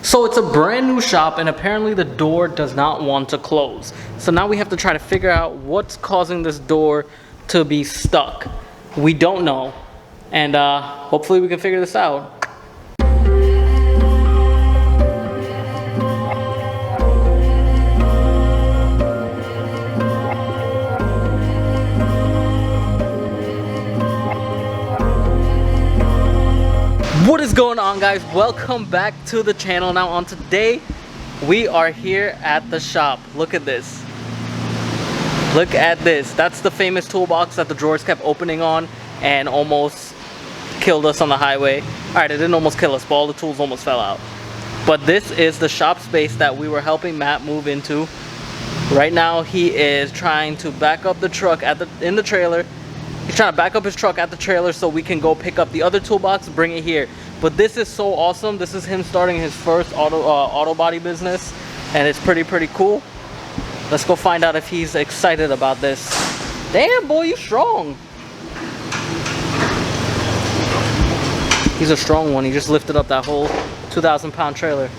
So it's a brand new shop and apparently the door does not want to close. So now we have to try to figure out what's causing this door to be stuck. We don't know. And hopefully we can figure this out. What is going on, guys? Welcome back to the channel. Now on today we are here at the shop. Look at this. Look at this. That's the famous toolbox that the drawers kept opening on and almost killed us on the highway. Alright, it didn't almost kill us, but all the tools almost fell out. But this is the shop space that we were helping Matt move into. Right now he is trying to back up the truck in the trailer. He's trying to back up his truck at the trailer so we can go pick up the other toolbox and bring it here. But this is so awesome. This is him starting his first auto body business, and it's pretty cool. Let's go find out if he's excited about this. Damn, boy, you strong. He's a strong one. He just lifted up that whole 2,000-pound trailer.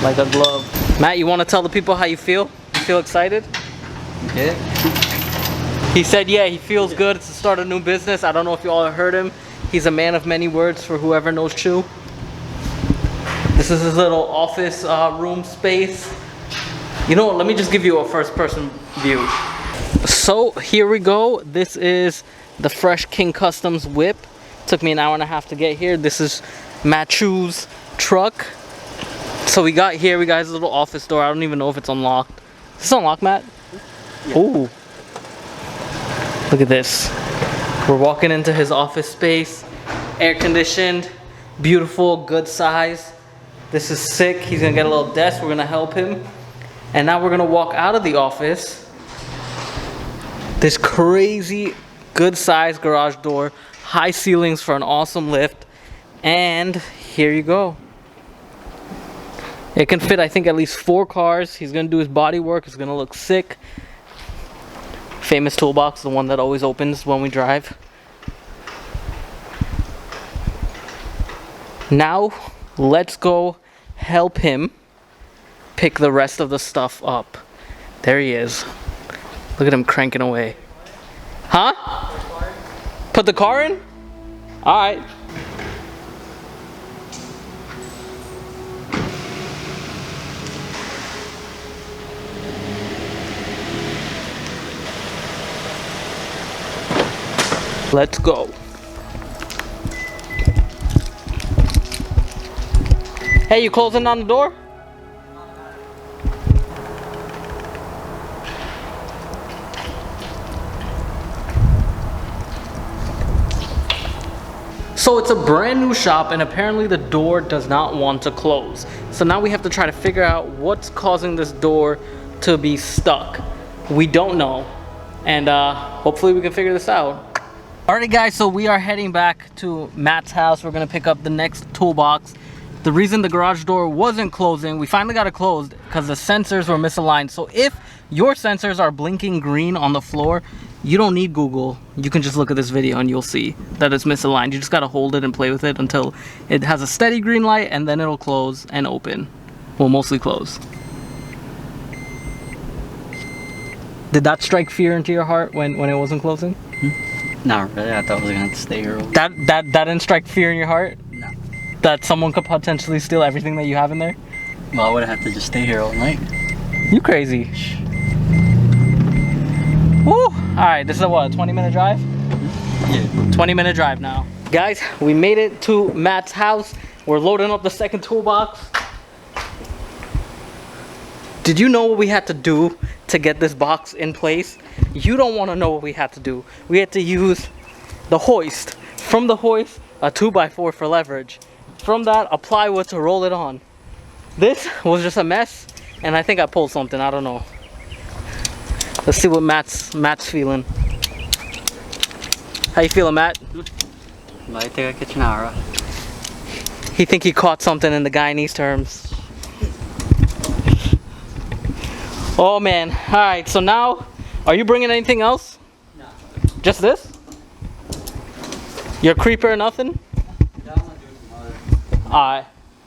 Like a glove. Matt, you want to tell the people how you feel? You feel excited? Yeah. He said, yeah, he feels good to start a new business. I don't know if you all heard him. He's a man of many words for whoever knows Chew. This is his little office room space. You know what? Let me just give you a first-person view. So here we go. This is the Fresh King Customs whip. Took me an hour and a half to get here. This is Matt Chew's truck. So we got here, we got his little office door. I don't even know if it's unlocked. Is this unlocked, Matt? Yeah. Ooh. Look at this. We're walking into his office space. Air conditioned, beautiful, good size. This is sick. He's gonna get a little desk. We're gonna help him. And now we're gonna walk out of the office. This crazy, good size garage door. High ceilings for an awesome lift. And here you go. It can fit, I think, at least 4 cars. He's gonna do his body work. It's gonna look sick. Famous toolbox, the one that always opens when we drive. Now, let's go help him pick the rest of the stuff up. There he is. Look at him cranking away. Huh? Put the car in? All right. Let's go. Hey, you closing on the door? So it's a brand new shop and apparently the door does not want to close. So now we have to try to figure out what's causing this door to be stuck. We don't know. And hopefully we can figure this out. Alrighty guys, so we are heading back to Matt's house. We're gonna pick up the next toolbox. The reason the garage door wasn't closing, we finally got it closed because the sensors were misaligned. So if your sensors are blinking green on the floor, you don't need Google. You can just look at this video and you'll see that it's misaligned. You just gotta hold it and play with it until it has a steady green light and then it'll close and open. Well, mostly close. Did that strike fear into your heart when it wasn't closing? Not really. I thought I was gonna have to stay here. That didn't strike fear in your heart? No. That someone could potentially steal everything that you have in there? Well, I would have to just stay here all night. You crazy. Woo! Alright, this is a what, 20-minute drive? Yeah. 20-minute drive now. Guys, we made it to Matt's house. We're loading up the second toolbox. Did you know what we had to do to get this box in place? You don't want to know what we had to do. We had to use the hoist. From the hoist, a 2x4 for leverage. From that, a plywood to roll it on. This was just a mess, and I think I pulled something. I don't know. Let's see what Matt's feeling. How you feeling, Matt? Vai ter kitchenara. He think he caught something in the Guyanese terms. Oh man. Alright, so now, are you bringing anything else? No. Just this? Your creeper or nothing? Yeah, I'm gonna do some other. Alright.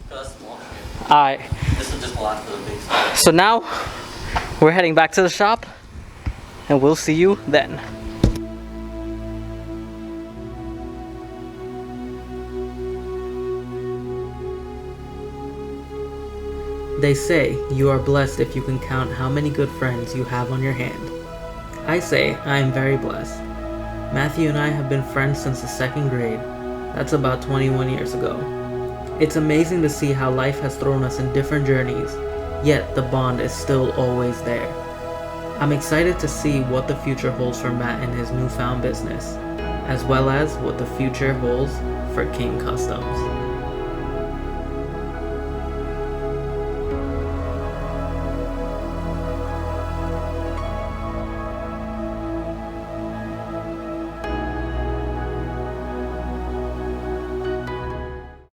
That's small shit. Alright. This is just a lot for the big stuff. So now, we're heading back to the shop, and we'll see you then. They say you are blessed if you can count how many good friends you have on your hand. I say I am very blessed. Matthew and I have been friends since the 2nd grade. That's about 21 years ago. It's amazing to see how life has thrown us in different journeys, yet the bond is still always there. I'm excited to see what the future holds for Matt and his newfound business, as well as what the future holds for King Customs.